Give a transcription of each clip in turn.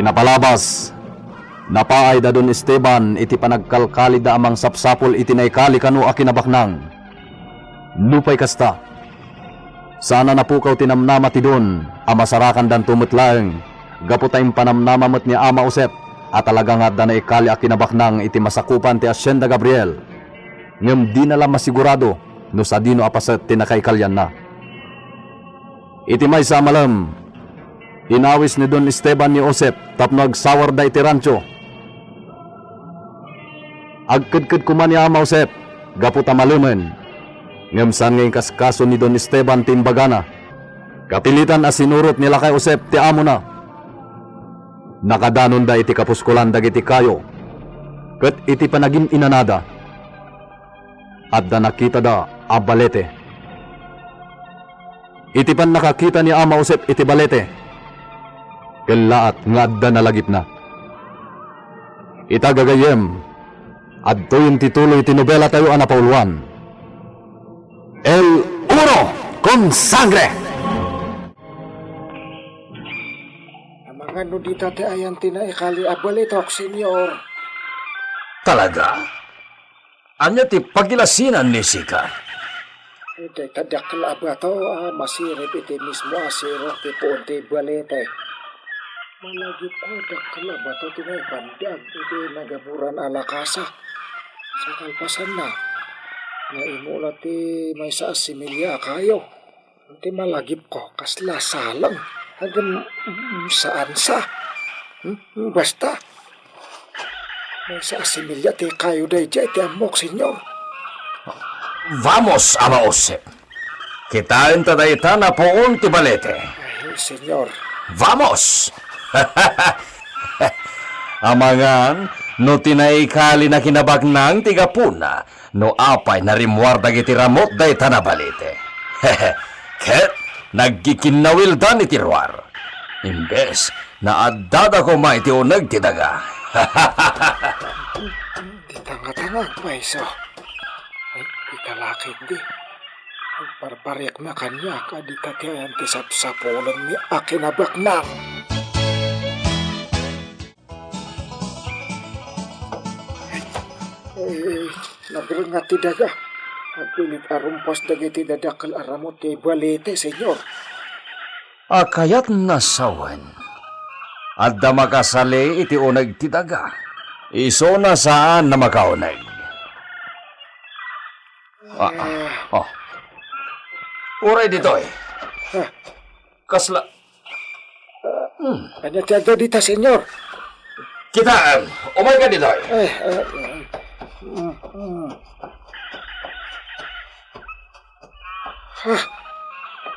Kinapalabas, napaay da Don Esteban iti panagkalkali da amang sapsapol iti naikali kanu a kinabaknang. Nupay kasta, sana napukaw tinamnama ti Don, amasarakan dan tumutlaeng, gaputayng panamnamamat ni Ama Usep, at talaga nga da naikali a kinabaknang iti masakupan ti Hacienda Gabriel. Ngem di na lang masigurado, no sa dino apaset tinakaikalyan na. Iti may sa malam, inawis ni Don Esteban ni Usep tapno agsawar da iti rancho. Agkadkad kuman ni Ama Usep, gaputa malumen. Ngem san ngayong kaskaso ni Don Esteban timbagana. Kapilitan a sinurot nila kay Usep ti amo na. Nakadanon da iti kapuskulan dagiti kayo. Ket iti panagin inanada. At da nakita da a balete. Iti pan nakakita ni Ama Usep iti balete. Kelaat nga adda nalagip na. Itagagayem, adto yung titulo iti nobela tayo anapauluan. El Uno con Sangre! Ang mga nudita ti ayan tinaikali abalitok, senyor. Talaga? Anya ti pagilasinan ni Sika? Iti tadakal abato, masirip iti mismo asiro ti puon ti balete. Malagip ko dakal abato tinaipandag iti nagaburan alakasa. Sa kalpasan na, naimula ti may sa asimilya kayo. Iti malagip ko, kasla salang. Hanggang saan sa? Basta. May sa asimilya ti kayo day dya iti amok, senyor. Vamos, Ama Usep. Kitain tadayta na poon ti balete. Ay, senyor. Vamos! Amangan, no tinaikali na kinabagnang tigapuna, no apay na rimwar dagiti ramot dayta na balete. Ket, nagkikinawildan iti ruar. Imbes, na addada ko ma iti unag ti daga. Di tanga-tanga, paiso. Ay, di talakid di. Ang parparek na kanya, kadita ti ayan ti sapsapulan ni akinabaknang. Ay, nagrengat ti daga. Agpilit arumpas dagiti dadakal aramot ti balete, senyor. Akayat nasawan. Adda makasali iti unag ti daga. Iso na saan na makaunag. Uray dito eh. Kasla. Kanya ti agdo dita, senyor. Kita, umay ka dito eh.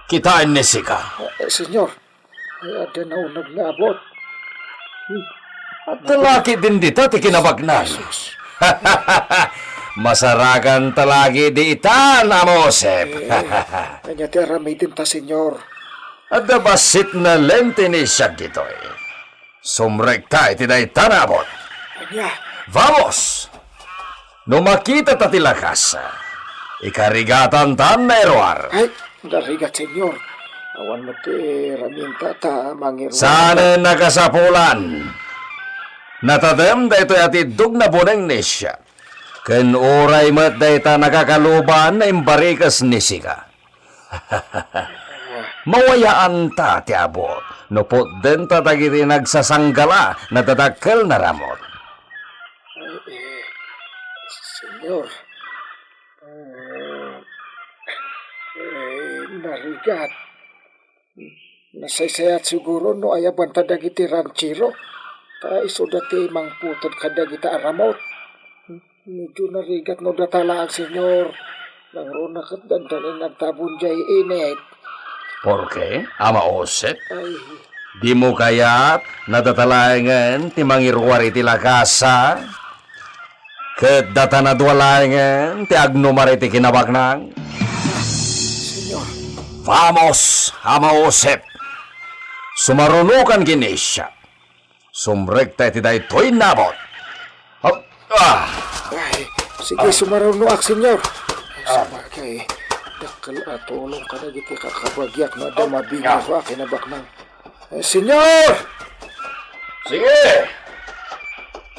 Kitain ni Sika. Senyor, ay ada na unag na abot. At talaki din dito ti kinabagnan. Masarakan talagi di itan, Ama Usep. Kanya ti aramay din ta, senyor. At basit na lente ni siya dito eh. Sumrekta iti na itanabot. Kanya, Vamos! No makita ta ti lakas, ikarigatan tan na eroar. ay, darigat, senyor. Awan mo ti raminta ta mangirwa. Sana nakasapulan. Natadem da ito ati dug na buneng nisya. Ken oray mat da ita nakakaluban na imbarikas ni Sika. Mawayaan ta ti abot. No pot den ta tagiti nagsasanggala na dadakkel na ramot. Senyor, narigat. Nasaysayat siguro no ayaban ta dagiti ranchiro. Ta iso dati mangputod ka dagiti aramot. Medyo narigat no datalaan, senyor. Nangro na kat dandanin nagtabon jay init. Porke, Ama Usep? Ay, Di mo kaya't nadatalayangan ti mangirwar iti lakasa? Ket data nadwalayangan ti agnumar iti kinabaknang? senyor. Vamos, Ama Usep! Sumarunukan kinisya. Sumrekta iti daytoy nabot. Ay, sige, sumarunuak, senyor. Sabagay, dakal atulong ka na giti kakabagyak na damabingo ko akinabaknang. Senyor! Sige!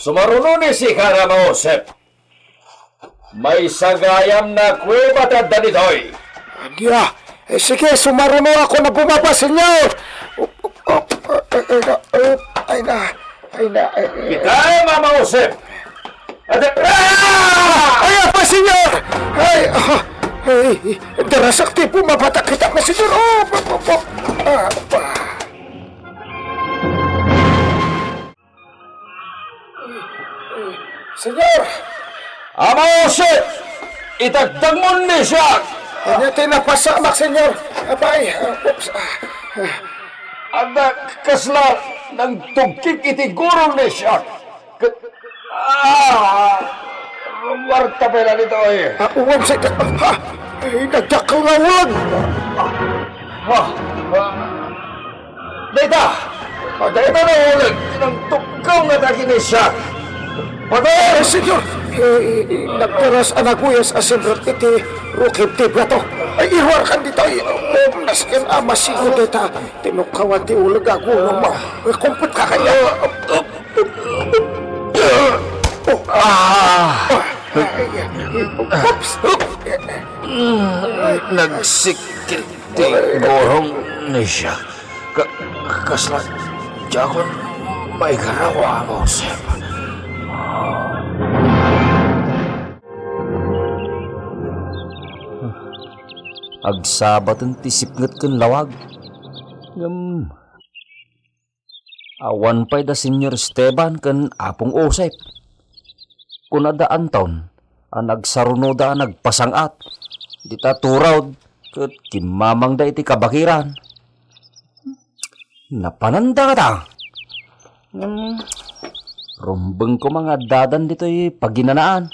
Sumaruno ni si Karamosep. May sagayam na kuweba tanda nito'y. Adya, sige, sumaruno ako na bumaba, senyor. Ay na. Kita'y Mama Josep! At... Ay, apa, senyor! Ay, darasakti po, mabata kita na, senyor. Apa. Senyor! Ama Josep! Itagtag mo ni siya! Ano tinapasamak, senyor? Abay, Anak kasla ng tugkik itiguro ni siya! Rumarta pala nito eh! uwan sa... nagdakaw na ulan! Data! Data na ulit ng tukaw na taki ni siya! Patay! Senyor! Nagtaras anaguyas asimrot iti rukib tibla to. Ay, irwar kan dito. Naskin amasigo dita. Tinukawan ti ulag agunong mo. Kumput ka kanya. Nagsikit ti borong ni siya. Kasla, jakon may garawa mo, Sep. Agsabat ang tisipngat kan lawag. Awan pa'y da Senyor Esteban kan apong Osep. Kung adaan taon, ang nagsaruno da nagpasangat. Di taturaw, kat kimamang da iti kabakiran. Napananda ka ta. Rumbeng ko mga dadan dito'y paginanaan.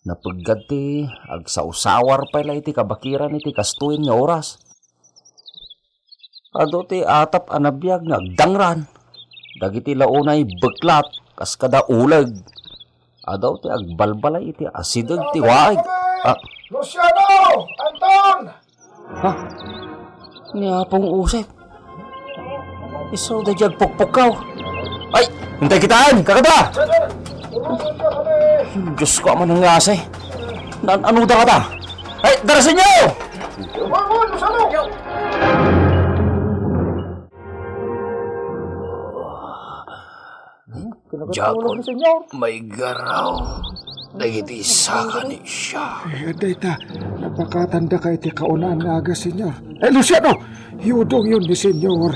Napagad ti agsausawar pala iti kabakiran iti kastuin nga oras. Ado ti atap anabiyag nga agdangran. Dagiti launay beklat kas kada uleg. Adaw ti agbalbalay iti asideg ti waig. Luciano! Anton! Ha? Niapong usep. Isaw da diyag pukpukaw. Ay! Hintay kitaan! Kakada! Diyos ko aman ang ngasay. Ano da ka ta? Ay! Darasin niyo! Luciano! Jakon, may garaw. Nagiti saka ni siya. Dita, napakatanda ka iti kaunaan nga aga, senyor. Luciano! Iudong yun ni senyor.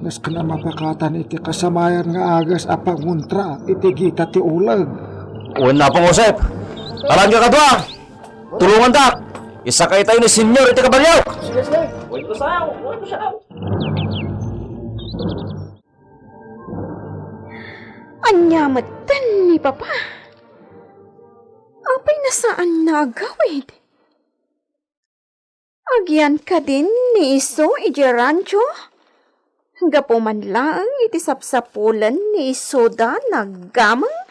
Nas ka na mapakatan iti kasamayan nga agas apanguntra iti gita ti ulag. Uwan na pong Josep. Talan ka kadwa. Tulungan ta. Isa kayo tayo ni senyor iti kabalyaw. Sige. Uwan ko siya. Anyamatan ni Papa. Apay nasaan nagawid? Agyan ka din ni Iso iti rancho? Gapo man lang iti sapsapulan ni Isoda naggamang?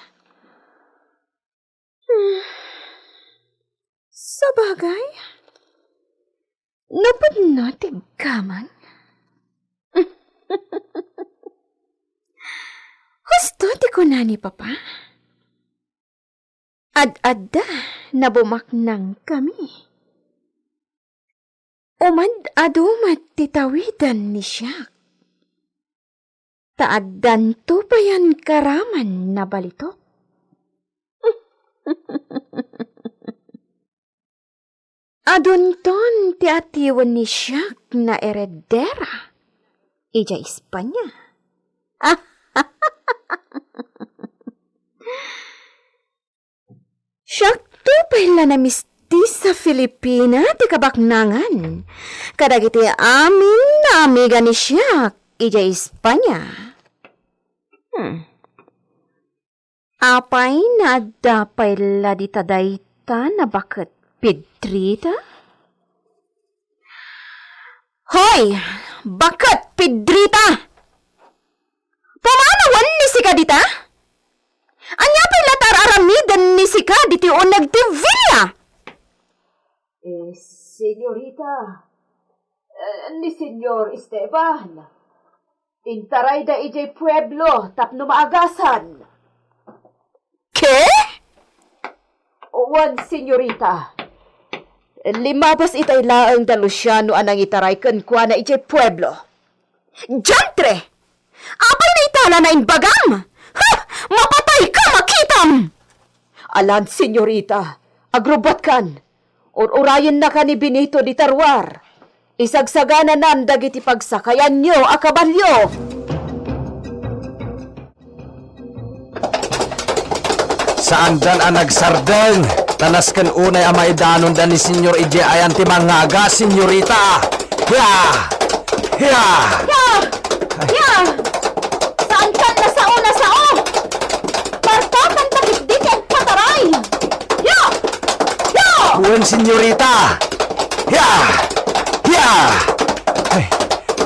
Sa bagay, napad na tiggamang? Gusto ti ko na ni Papa. Ad-adda na bumaknang kami. Umad-adumat titawidan ni siya. Taaddan to pa yan karaman na balitok. Adunton ti atiwan ni siya na eredera. Ija Espanya. Syakto pala na mistis sa Filipina ti kabaknangan. Kadagiti amin na amiga ni siya ija Espanya. Apay na dapay la di tadayta na bakit Pedrita? Hoy! Bakit Pedrita? Pamanawan ni si Kadita? Anya pa'y latar aramidan ni si Kaditi o nagtivilla? Senyorita, ni Senyor Esteban, Intaray da ijay pueblo, tapno maagasan. Ke? Uwan, senyorita. Limabas itay laang da Luciano anang itaray kan kwa na ijay pueblo. Jantre! Apay na itala na inbagam! Ha! Mapatay ka, makitam! Alan, senyorita, agrobot kan. Urayan na ka ni Benito di Tarwar. Isagsagana nan dagiti pagsakayan nyo, akabalyo! Saan dan ang nagsardeng? Tanas kan unay ang maidanon dan ni Senyor Ije ayan ti mangaga, senyorita! Ya! Ya! Ya! Ya! Saan kan na sao na sao? Partatan takitdik ang pataray! Ya! Ya! Buwan, senyorita! Ya! Ya! Ay,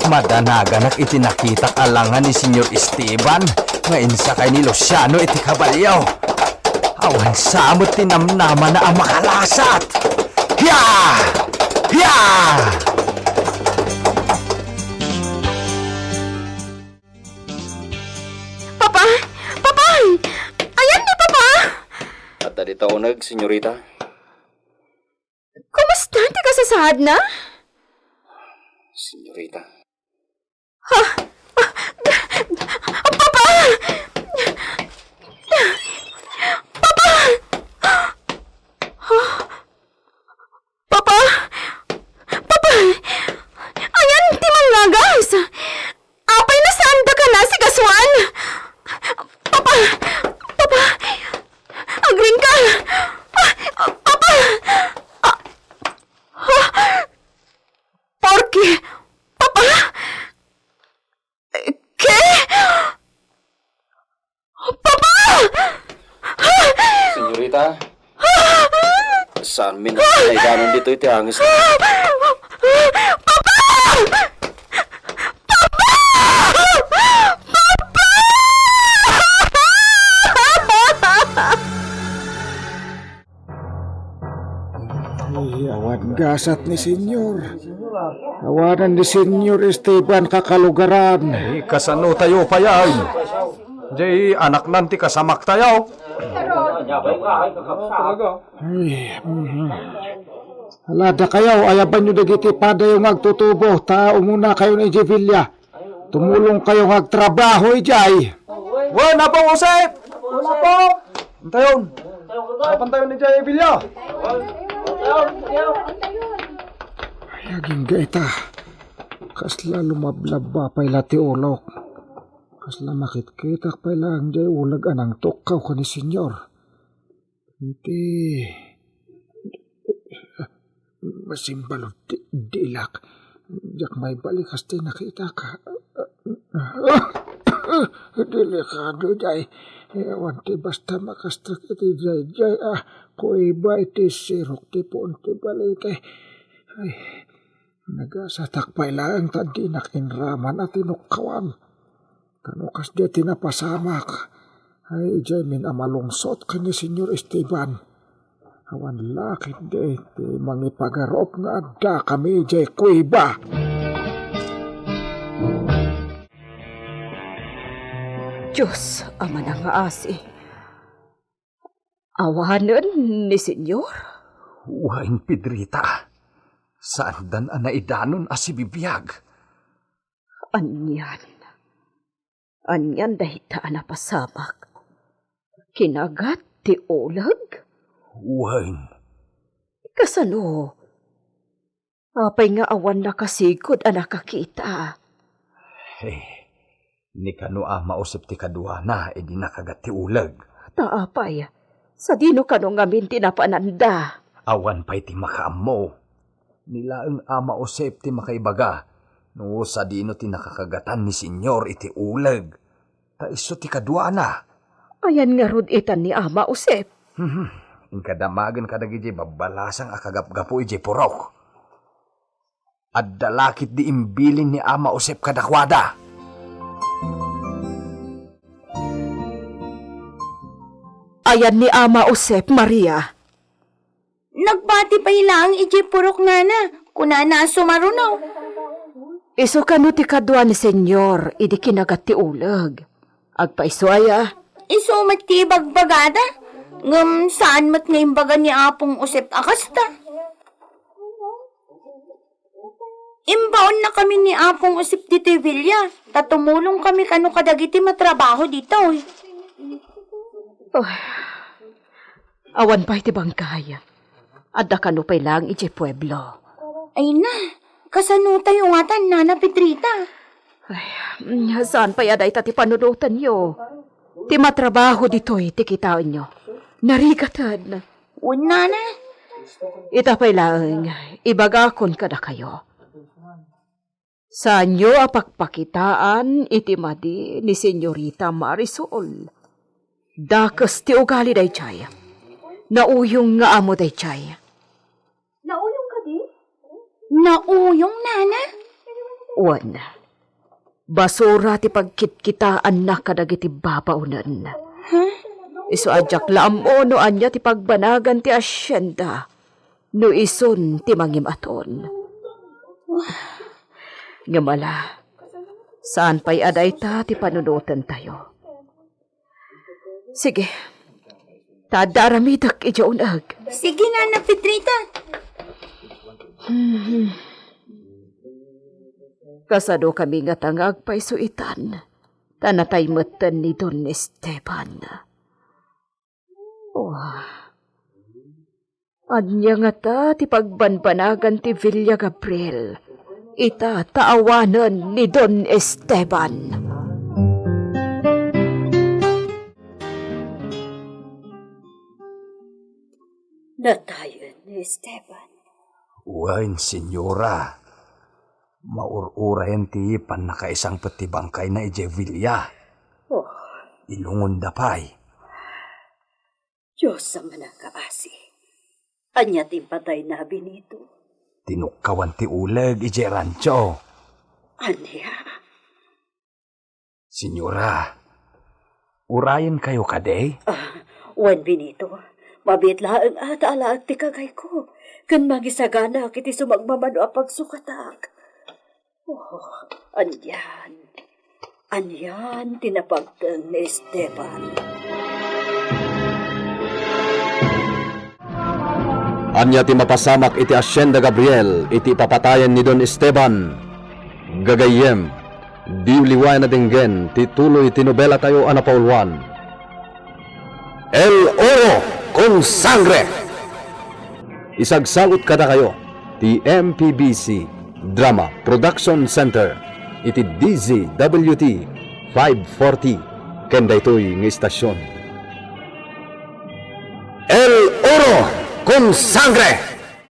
madanagan at itinakita alangan ni Senyor Esteban nga insa kay ni Luciano iti kabalyaw. Awan samot tinamnaman na ang makalasat. Ya! Ya! Papa! Papa! Ayan ni Papa! At dali taonag, senyorita. Kumusta? Di ka sasahad na? Senyorita. Papa! Papa! Papa! Papa! Ayan, ti mangagas! Apay na saan da ka na si Kaswan? Papa! Papa! Agring ka! Papa! Porky! Papa! ¿Qué? ¡Papá! Senyorita. Saan min ang naidanon dito iti angis? Ay, awan gasat ni Senyor. Awanan ni Senyor Esteban kakalugaran. Kasano tayo pa yan? Jay, anak nanti kasamak tayo. Ay, Halada kayo, ayaban nyo dagiti pada yung magtutubo. Tao muna kayo ni Jevilla. Tumulong kayo magtrabaho, ijay. Wan, napong usip! Wala po! Antayon! Kapan tayo ni Jay Villa? Ayaging gaita. Kasla lumablab ba pa'y lati ulok. Kasla makit-kitak pa'y lang jay ulag anang tukaw ka ni Senyor. Hindi. Masimbalo dilak. Jak may balik hasti nakita ka. Delikado jay. Ewan ti basta makastrak iti jay kuiba iti sirok ti puon ti balik ay. Nagasatak pa'y lang tadi nakinraman at tinukawan. Kanukas di tinapasamak. Ay jay min amalungsot ka ni Senyor Esteban. Awan lakit di mangipagarop nga adda kami jay kuiba. Diyos, ama na nga asi. Awanan ni Senyor? Wain Pedrita. Saan dan ang naidanon si bibiyag? Anyan. Anyan dahita na pasamak. Kinagat ti ulag? Wain. Kasano? Apay nga awan nakasigod ang nakakita. Hey, ni kano mausip ti kadwa na di nakagat ti ulag. Taapay, sa dino kano ngamin tinapananda. Awan pa'y ti makaamo. Nilaang mausip ti makaibaga. No sa dino ti nakakagatan ni Senyor iti ulag. Ta iso ti kadwa na. Ayan nga rod itan ni Ama Usep. Inkadamagan kadagi di babalasang akagapgapo iti purok. At dalakit di imbilin ni Ama Usep kadakwada. Ayan ni Ama Usep, Maria. Nagbati pa ilang iti purok nana, kunana sumarunaw. Iso kanu ti kadwa ni senyor, idi kinagat ti ulag. Agpaisuaya. Iso ti bagbagada. Ngam saan mat ngayon baga ni Apong usip akasta. Imbaon na kami ni Apong usip dito Villa. Tatumulong kami kano kadagiti matrabaho dito. Oh, awan pa iti bangkay. Adda kanu pa'y lang iti pueblo. Ay na, kasano tayo nga tan, Nana Pedrita? Saan pa yaday ti panunutan nyo? Ti matrabaho dito'y ti kitaan nyo. Narigatan. Una na. Ita pa'y lang, ibagakon kada kayo. Sa nyo apakpakitaan iti madi ni Senyorita Marisol. Dakas ti ugali day chay. Nauyong nga amo day chay. Nauyong, Nana? Wan. Basura ti pagkitkitaan na kadagiti babaunan. Iso adyak laam o no anya ti pagbanagan ti asyenda. No ison ti mangimaton. Ngamala, saan pa'y aday ta ti panunutan tayo? Sige, tadaramidak ijaunag. Sige, Nana Pedrita. Kasado kami nga tangag pa'y suitan. Tanatay matan ni Don Esteban. Oh, anya nga ta ti pagbanbanagan ti Villa Gabriel. Ita taawanan ni Don Esteban. Natayan ni Esteban. Wain, senyora. Maururayan ti panakaisang patibangkay na ijevilla. Oh, Ilungon da pay. Diyos ang manakaasi. Anya timpatay na binito. Tinukkawan ti uleg ije rancho. Anya? Senyora, urayan kayo kaday? Wan binito. Mabitlaan at alaag ti kagay ko. Kan magisagana kiti sumagmamano a pagsukatak. Oh, anyan. Anyan tinapagtang ni Esteban. Anya ti mapasamak iti Hacienda Gabriel, iti papatayan ni Don Esteban. Gagayem, di liway na dinggen, ti tuloy tinobela tayo anapaulwan. El Oro con Sangre! Isagsagot kada kayo, ti MPBC Drama Production Center, iti DZWT 540, kenda ito'y ng istasyon. El Oro con Sangre!